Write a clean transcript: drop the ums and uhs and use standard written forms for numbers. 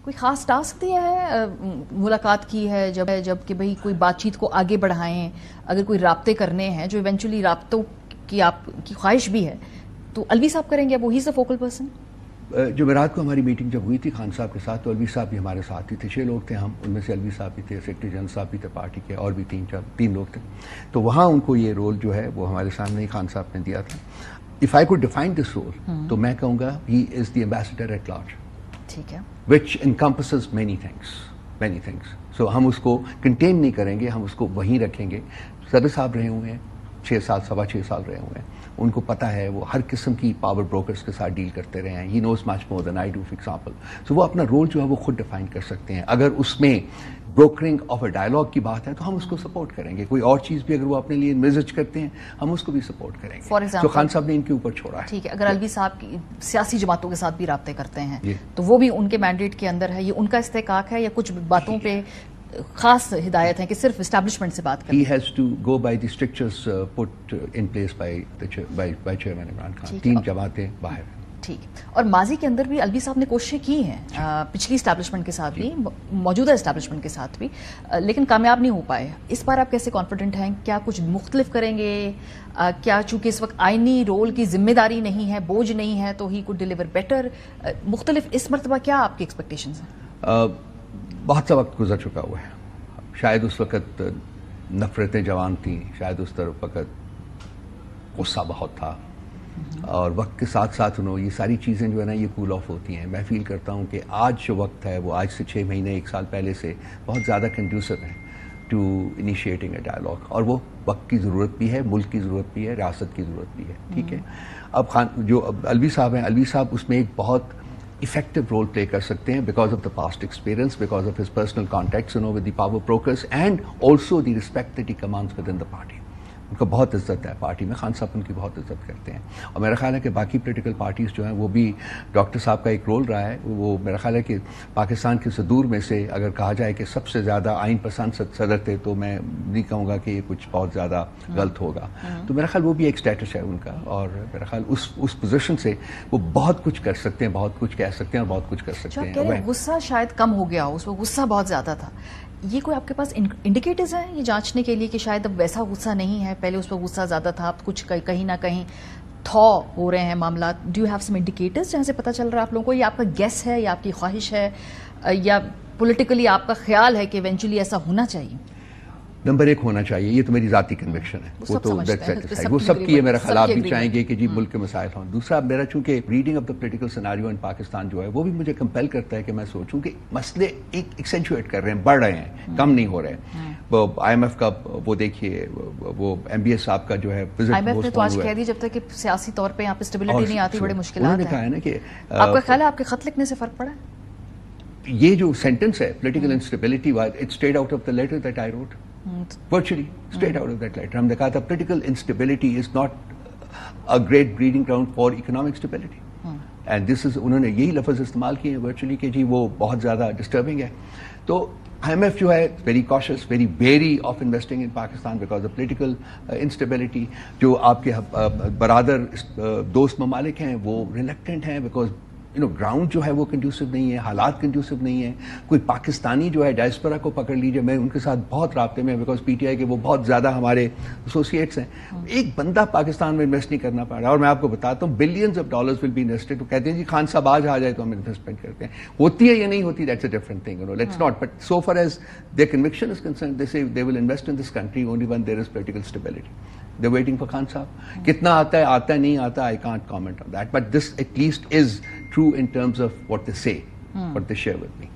کوئی خاص ٹاسک دیا ہے ملاقات کی ہے جب کہ بھئی کوئی بات چیت کو آگے بڑھائیں، اگر کوئی رابطے کرنے ہیں جو ایونچولی رابطوں کی آپ کی خواہش بھی ہے تو الوی صاحب کریں گے؟ اب وہی سے فوکل پرسن جمعرات کو ہماری میٹنگ جب ہوئی تھی خان صاحب کے ساتھ تو الوی صاحب بھی ہمارے ساتھ ہی تھے. 6 لوگ تھے ہم، ان میں سے الوی صاحب بھی تھے، سیکرٹری جنرل صاحب بھی تھے پارٹی کے، اور بھی 3 لوگ تھے. تو وہاں ان کو یہ رول جو ہے وہ ہمارے سامنے ہی خان صاحب نے دیا تھا. If I could define this role تو میں کہوں گا he is the ambassador at large. ٹھیک ہے. which encompasses many things. So ہم اس کو کنٹین نہیں کریں گے، ہم اس کو وہیں رکھیں گے. صدر صاحب رہے ہوئے ہیں 6 سال، 6.25 سال رہے ہوئے ہیں، ان کو پتہ ہے، وہ ہر قسم کی پاور بروکرز کے ساتھ ڈیل کرتے رہے ہیں. He knows much more than I do for example. So وہ اپنا رول جو ہے وہ خود ڈیفائن کر سکتے ہیں. اگر اس میں بروکرنگ آف اے ڈائلاگ کی بات ہے تو ہم اس کو سپورٹ کریں گے. کوئی اور چیز بھی اگر وہ اپنے لیے انویزج کرتے ہیں ہم اس کو بھی سپورٹ کریں گے. تو خان صاحب نے ان کے اوپر چھوڑا ہے. ٹھیک ہے. اگر الوی صاحب کی سیاسی جماعتوں کے ساتھ بھی رابطے کرتے ہیں تو وہ بھی ان کے مینڈیٹ کے اندر ہے، یہ ان کا استحقاق ہے یا کچھ باتوں پہ خاص ہدایت ہے کہ صرف اسٹیبلشمنٹ سے بات کریں؟ He has to go by the strictures put in place by Chairman Imran Khan. 3 جماعتیں باہر ہیں. ٹھیک. اور ماضی کے اندر بھی الوی صاحب نے کوششیں کی ہیں پچھلی اسٹیبلشمنٹ کے ساتھ بھی، موجودہ اسٹیبلشمنٹ کے ساتھ بھی، لیکن کامیاب نہیں ہو پائے. اس بار آپ کیسے کانفیڈنٹ ہیں؟ کیا کچھ مختلف کریں گے؟ کیا چونکہ اس وقت آئینی رول کی ذمہ داری نہیں ہے، بوجھ نہیں ہے، تو ہی کوڈ ڈیلیور بیٹر؟ مختلف اس مرتبہ کیا آپ کی ایکسپیکٹیشنز ہیں؟ بہت سا وقت گزر چکا ہوا ہے. شاید اس وقت نفرتیں جوان تھیں، شاید اس وقت غصہ بہت تھا، اور وقت کے ساتھ ساتھ یہ ساری چیزیں جو ہے نا یہ کول آف ہوتی ہیں. میں فیل کرتا ہوں کہ آج جو وقت ہے وہ آج سے 6 مہینے 1 سال پہلے سے بہت زیادہ کنڈیوسو ہے ٹو انیشیٹنگ اے ڈائلاگ. اور وہ وقت کی ضرورت بھی ہے، ملک کی ضرورت بھی ہے، ریاست کی ضرورت بھی ہے. ٹھیک ہے. اب جو الوی صاحب ہیں، الوی صاحب اس میں ایک بہت effective role play کر سکتے ہیں because of the past experience, because of his personal contacts with the power brokers, and also the respect that he commands within the party. ان کا بہت عزت ہے پارٹی میں. خان صاحب ان کی بہت عزت کرتے ہیں. اور میرا خیال ہے کہ باقی پولیٹیکل پارٹیز جو ہیں وہ بھی ڈاکٹر صاحب کا ایک رول رہا ہے. وہ میرا خیال ہے کہ پاکستان کے صدور میں سے اگر کہا جائے کہ سب سے زیادہ آئین پسند صدر تھے تو میں نہیں کہوں گا کہ یہ کچھ بہت زیادہ غلط ہوگا. تو میرا خیال وہ بھی ایک اسٹیٹس ہے ان کا، اور میرا خیال اس پوزیشن سے وہ بہت کچھ کر سکتے ہیں، بہت کچھ کہہ سکتے ہیں اور بہت کچھ کر سکتے ہیں. غصہ شاید کم ہو گیا، اس وقت غصہ بہت زیادہ تھا. یہ کوئی آپ کے پاس انڈیکیٹرز ہیں یہ جانچنے کے لیے کہ شاید اب ویسا غصہ نہیں ہے؟ پہلے اس پہ غصہ زیادہ تھا، اب کچھ کہیں نہ کہیں تھو ہو رہے ہیں معاملات. Do you have some indicators جہاں سے پتہ چل رہا ہے آپ لوگوں کو؟ یہ آپ کا گیس ہے یا آپ کی خواہش ہے یا پولیٹیکلی آپ کا خیال ہے کہ ایونچولی ایسا ہونا چاہیے؟ نمبر 1 ہونا چاہیے. یہ تو میری ذاتی کنوکشن ہے. وہ تو وہ سب کی ہے. میرا خیال آپ بھی چاہیں گے کہ جی ملک کے مسائل ہوں. دوسرا میرا چونکہ reading of the political scenario in Pakistan جو ہے وہ بھی مجھے کمپیل کرتا ہے کہ میں سوچوں کہ مسئلے ایکسینچویٹ کر رہے ہیں، بڑھ رہے ہیں، کم نہیں ہو رہے ہیں. وہ IMF کا وہ دیکھیے، وہ MBS صاحب کا جو ہے IMF نے تو آج کہہ دی جب تک کہ سیاسی طور پہ یہاں پہ اسٹیبلٹی نہیں آتی بڑے مشکلات ہیں. کہا ہے نا کہ آپ کا خیال ہے آپ کے خط لکھنے سے فرق پڑا ہے؟ یہ جو سینٹنس ہے political instability it straight out of the letter that I wrote. Virtually straight out of that letter ہم نے کہا تھا political instability is not a great breeding ground for economic stability. And this is انہوں نے یہی لفظ استعمال کیے ہیں virtually کہ جی وہ بہت زیادہ disturbing ہے. تو IMF جو ہے very cautious, very wary of investing in Pakistan because of political instability. جو آپ کے برادر دوست ممالک ہیں وہ reluctant ہیں because گراؤنڈ جو ہے وہ کنڈیوسو نہیں ہے، حالات کنڈیوسو نہیں ہے. کوئی پاکستانی جو ہے ڈائسپورا کو پکڑ لیجیے، میں ان کے ساتھ بہت رابطے میں بیکاز PTI کے وہ بہت زیادہ ہمارے ایسوسیٹس ہیں. ایک بندہ پاکستان میں انویسٹ نہیں کرنا پڑ رہا. اور میں آپ کو بتاتا ہوں billions of dollars will be invested. تو کہتے ہیں جی خان صاحب آج آ جائے تو ہم انویسٹمنٹ کرتے ہیں. ہوتی ہے یا نہیں ہوتی that's a different thing. Let's not but so far as their conviction is concerned they say they will invest in this country only when there is political stability. They're waiting for Khan Sahab. کتنا آتا ہے نہیں آتا, I can't comment on that. But this at least is true in terms of what they say, what they share with me.